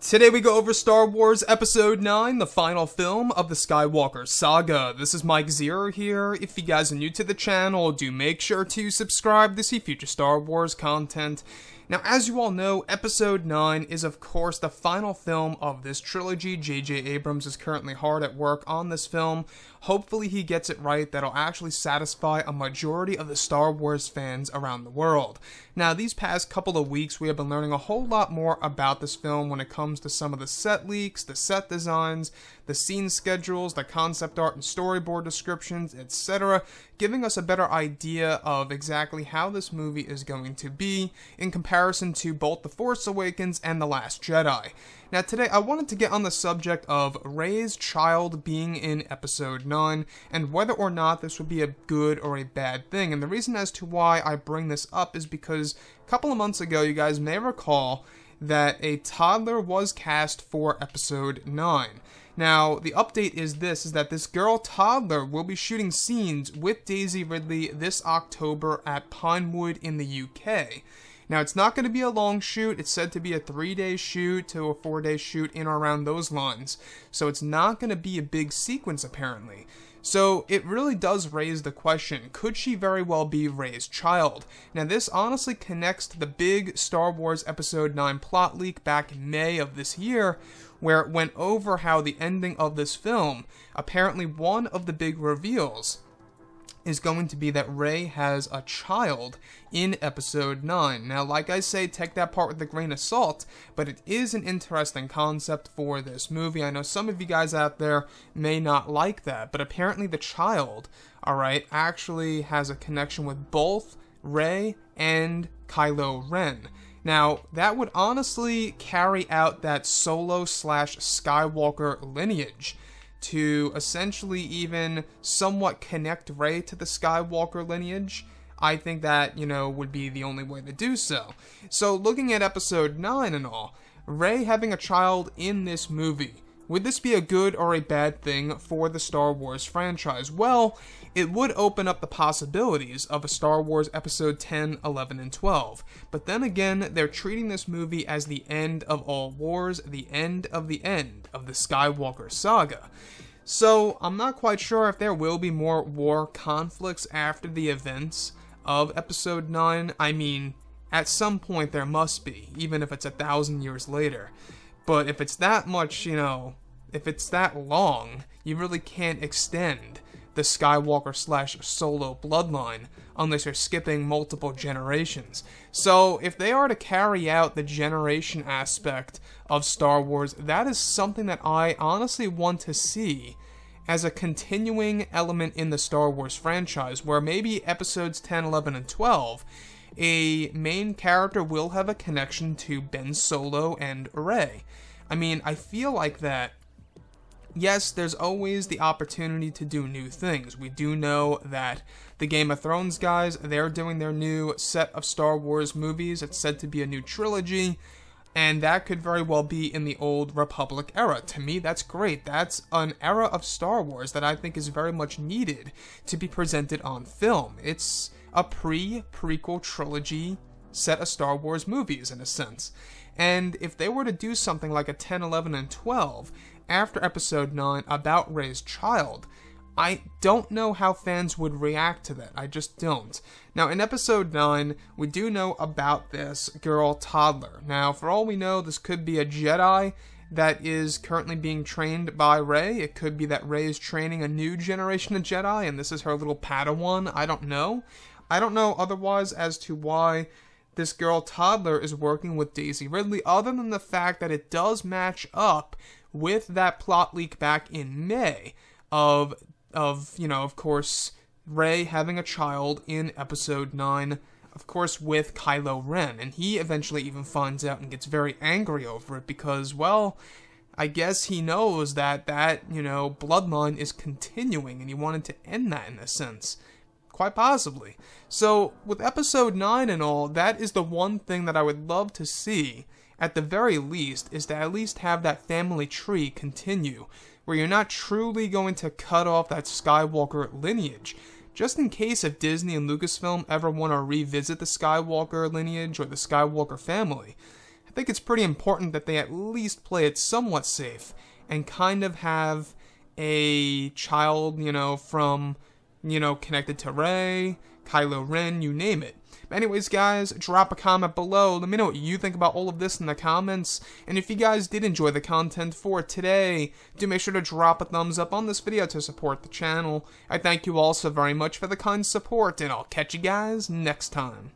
Today we go over Star Wars Episode 9, the final film of the Skywalker saga. This is Mike Zero here. If you guys are new to the channel, do make sure to subscribe to see future Star Wars content. Now, as you all know, Episode 9 is of course the final film of this trilogy. J.J. Abrams is currently hard at work on this film. Hopefully he gets it right that'll actually satisfy a majority of the Star Wars fans around the world. Now, these past couple of weeks we have been learning a whole lot more about this film when it comes to some of the set leaks, the set designs, the scene schedules, the concept art and storyboard descriptions, etc., giving us a better idea of exactly how this movie is going to be in comparison to both The Force Awakens and The Last Jedi. Now today I wanted to get on the subject of Reys Child being in Episode 9 and whether or not this would be a good or a bad thing. And the reason as to why I bring this up is because a couple of months ago you guys may recall that a toddler was cast for Episode 9. Now, the update is that this girl toddler will be shooting scenes with Daisy Ridley this October at Pinewood in the UK. Now, it's not going to be a long shoot. It's said to be a 3-day shoot to a 4-day shoot in or around those lines. So it's not going to be a big sequence, apparently. So it really does raise the question, could she very well be Reys Child? Now, this honestly connects to the big Star Wars Episode 9 plot leak back in May of this year, where it went over how the ending of this film, apparently one of the big reveals, is going to be that Rey has a child in Episode 9. Now, like I say, take that part with a grain of salt, but it is an interesting concept for this movie. I know some of you guys out there may not like that, but apparently the child, alright, actually has a connection with both Rey and Kylo Ren. Now, that would honestly carry out that Solo/Skywalker lineage to essentially even somewhat connect Rey to the Skywalker lineage. I think that, would be the only way to do so. So, looking at Episode 9 and all, Rey having a child in this movie, would this be a good or a bad thing for the Star Wars franchise? Well, it would open up the possibilities of a Star Wars Episode 10, 11, and 12. But then again, they're treating this movie as the end of all wars, the end of the Skywalker saga. So, I'm not quite sure if there will be more war conflicts after the events of Episode 9. I mean, at some point there must be, even if it's 1,000 years later. But if it's that much, if it's that long, you really can't extend the Skywalker/Solo bloodline unless you're skipping multiple generations. So if they are to carry out the generation aspect of Star Wars, that is something that I honestly want to see as a continuing element in the Star Wars franchise, where maybe Episodes 10, 11, and 12, a main character will have a connection to Ben Solo and Rey. I mean, I feel like that, yes, there's always the opportunity to do new things. We do know that the Game of Thrones guys, they're doing their new set of Star Wars movies. It's said to be a new trilogy, and that could very well be in the Old Republic era. To me, that's great. That's an era of Star Wars that I think is very much needed to be presented on film. It's a prequel trilogy set of Star Wars movies, in a sense. And if they were to do something like a 10, 11, and 12 after Episode 9 about Reys Child, I don't know how fans would react to that. I just don't. Now, in Episode 9, we do know about this girl toddler. Now, for all we know, this could be a Jedi that is currently being trained by Rey. It could be that Rey is training a new generation of Jedi, and this is her little Padawan. I don't know. I don't know otherwise as to why this girl toddler is working with Daisy Ridley, other than the fact that it does match up with that plot leak back in May of course, Rey having a child in Episode 9, of course, with Kylo Ren. And he eventually even finds out and gets very angry over it because, well, I guess he knows that bloodline is continuing and he wanted to end that in a sense. Quite possibly. So, with Episode 9 and all, that is the one thing that I would love to see, at the very least, is to at least have that family tree continue, where you're not truly going to cut off that Skywalker lineage. Just in case if Disney and Lucasfilm ever want to revisit the Skywalker lineage or the Skywalker family, I think it's pretty important that they at least play it somewhat safe and kind of have a child, you know, from, you know, connected to Rey, Kylo Ren, you name it. But anyways, guys, drop a comment below. Let me know what you think about all of this in the comments. And if you guys did enjoy the content for today, do make sure to drop a thumbs up on this video to support the channel. I thank you all so very much for the kind support, and I'll catch you guys next time.